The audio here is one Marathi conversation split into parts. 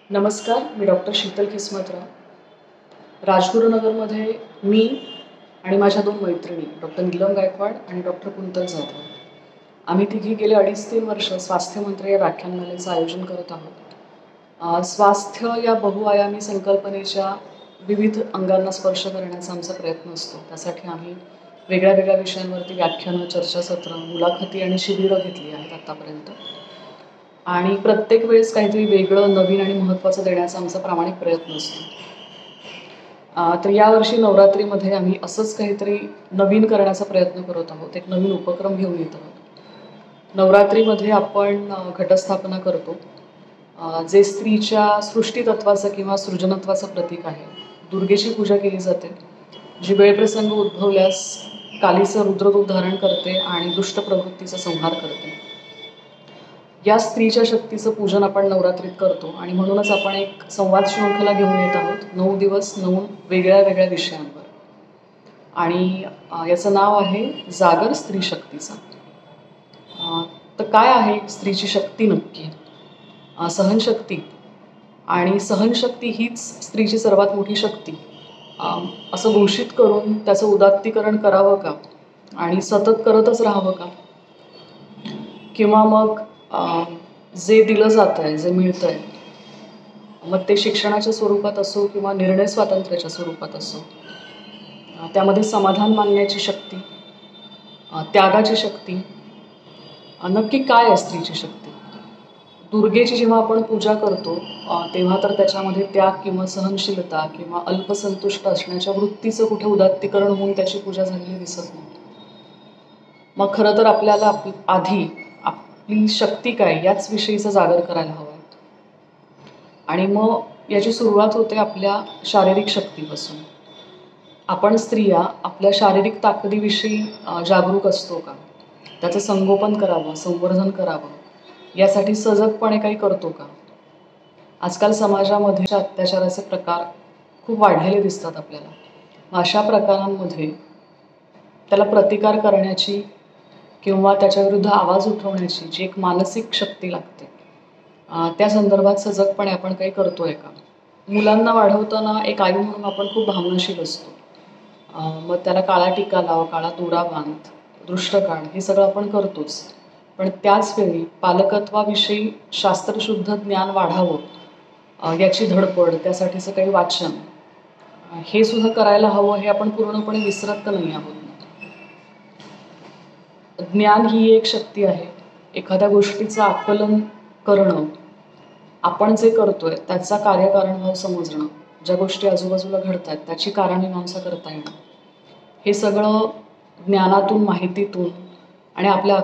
नमस्कार, मी डॉक्टर शीतल किस्मतराव. राजगुरुनगरमध्ये मी आणि माझ्या दोन मैत्रिणी डॉक्टर नीलम गायकवाड आणि डॉक्टर कुंतल जाधव आम्ही तिघी गेले 2.5-3 वर्ष स्वास्थ्य मंत्री या व्याख्यानमालेचं आयोजन करत आहोत. स्वास्थ्य या बहुआयामी संकल्पनेच्या विविध अंगांना स्पर्श करण्याचा आमचा प्रयत्न असतो. त्यासाठी आम्ही वेगळ्या वेगळ्या विषयांवरती व्याख्यानं, चर्चासत्रं, मुलाखती आणि शिबिरं घेतली आहेत आत्तापर्यंत. आणि प्रत्येक वेळेस काहीतरी वेगळं, नवीन आणि महत्त्वाचं देण्याचा आमचा प्रामाणिक प्रयत्न असतो. तर यावर्षी नवरात्रीमध्ये आम्ही असंच काहीतरी नवीन करण्याचा प्रयत्न करत आहोत. एक नवीन उपक्रम घेऊन येत आहोत. नवरात्रीमध्ये आपण घटस्थापना करतो, जे स्त्रीच्या सृष्टीतत्वाचं किंवा सृजनत्वाचं प्रतीक आहे. दुर्गेची पूजा केली जाते, जी वेळप्रसंग उद्भवल्यास कालीचं रुद्ररूप धारण करते आणि दुष्ट प्रवृत्तीचा संहार करते. या स्त्रीच्या शक्तीचं पूजन आपण नवरात्रीत करतो आणि म्हणूनच आपण एक संवाद शृंखला घेऊन येत आहोत. 9 दिवस 9 वेगळ्या वेगळ्या विषयांवर. आणि याचं नाव आहे जागर स्त्री शक्तीचा. तर काय आहे स्त्रीची शक्ती नक्की? सहनशक्ती. आणि सहनशक्ती हीच स्त्रीची सर्वात मोठी शक्ती असं घोषित करून त्याचं उदात्तीकरण करावं का? आणि सतत करतच राहावं का? किंवा मग जे दिलं जातं आहे, जे मिळतं आहे, मग ते शिक्षणाच्या स्वरूपात असो किंवा निर्णय स्वातंत्र्याच्या स्वरूपात असो, त्यामध्ये समाधान मानण्याची शक्ती, त्यागाची शक्ती, नक्की काय आहे स्त्रीची शक्ती? दुर्गेची जेव्हा आपण पूजा करतो तेव्हा तर त्याच्यामध्ये त्याग किंवा सहनशीलता किंवा अल्पसंतुष्ट असण्याच्या वृत्तीचं कुठे उदात्तीकरण होऊन त्याची पूजा झालेली दिसत नाही. मग खरं तर आपल्याला आधी आपली शक्ती काय याच विषयीचं जागर करायला हवं. आणि मग याची सुरुवात होते आपल्या शारीरिक शक्तीपासून. आपण स्त्रिया आपल्या शारीरिक ताकदीविषयी जागरूक असतो का? त्याचं संगोपन करावं, संवर्धन करावं यासाठी सजगपणे काही करतो का? आजकाल समाजामध्ये अत्याचाराचे प्रकार खूप वाढलेले दिसतात आपल्याला. अशा प्रकारांमध्ये त्याला प्रतिकार करण्याची किंवा त्याच्याविरुद्ध आवाज उठवण्याची जी एक मानसिक शक्ती लागते, त्या संदर्भात सजगपणे आपण काही करतो आहे का? मुलांना वाढवताना एक आई म्हणून आपण खूप भावनाशील असतो. मग त्याला काळा टिका लाव, काळा दोरा बांध, दृष्ट काढ, हे सगळं आपण करतोच. पण त्याचवेळी पालकत्वाविषयी शास्त्रशुद्ध ज्ञान वाढावं याची धडपड, त्यासाठीचं काही वाचन, हे सुद्धा करायला हवं. हे आपण पूर्णपणे विसरत तर नाही आहोत. ज्ञान ही एक शक्ती आहे. एखाद्या गोष्टीचं आकलन करणं, आपण जे करतोय त्याचा कार्यकारणभाव समजणं, ज्या गोष्टी आजूबाजूला घडत आहेत त्याची कारणमीमांसा करता येणं, हे सगळं ज्ञानातून, माहितीतून आणि आपल्या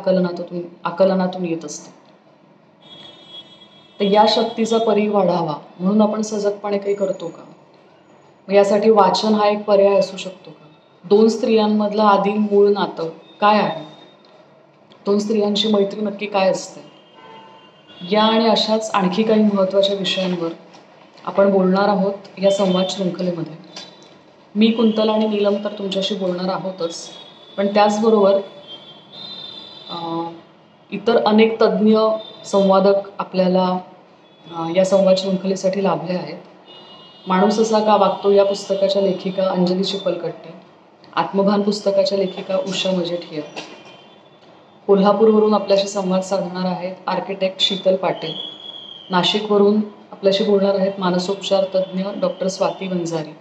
आकलनातून येत असतं. तर या शक्तीचा परी वाढावा म्हणून आपण सजगपणे काही करतो का? यासाठी वाचन हा एक पर्याय असू शकतो का? 2 स्त्रियांमधलं आधी मूळ नातं काय आहे? 2 स्त्रियांची मैत्री नक्की काय असते? या आणि अशाच आणखी काही महत्त्वाच्या विषयांवर आपण बोलणार आहोत या संवाद शृंखलेमध्ये. मी कुंतल आणि नीलम तर तुमच्याशी बोलणार आहोतच, पण त्याचबरोबर इतर अनेक तज्ज्ञ संवादक आपल्याला या संवाद शृंखलेसाठी लाभले आहेत. माणूस असा का वागतो या पुस्तकाच्या लेखिका अंजली चिपलकट्टे, आत्मभान पुस्तकाच्या लेखिका उषा मजेठिया, कोल्हापूरवरून आपल्याशी संवाद साधणार आहेत आर्किटेक्ट शीतल पाटील, नाशिकवरून आपल्याशी बोलणार आहेत मानसोपचार तज्ज्ञ डॉक्टर स्वाती वंजारी,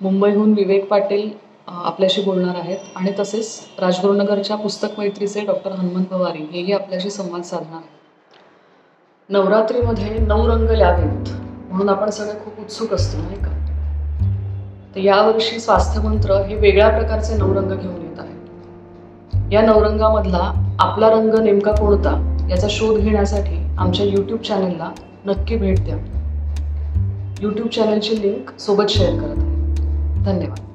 मुंबईहून विवेक पाटील आपल्याशी बोलणार आहेत, आणि तसेच राजगुरुनगरच्या पुस्तक मैत्रीचे डॉक्टर हनुमंत पवारी हेही आपल्याशी संवाद साधणार आहेत. नवरात्रीमध्ये 9 रंग यावेत म्हणून आपण सगळे खूप उत्सुक असतो, नाही का? तर यावर्षी स्वास्थ्यमंत्र हे वेगळ्या प्रकारचे 9 रंग घेऊन येत आहे. या 9 रंगामधला आपला रंग नेमका कोणता याचा शोध घेण्यासाठी आमच्या YouTube चॅनलला नक्की भेट द्या. YouTube चॅनलची लिंक सोबत शेअर करत आहे. धन्यवाद.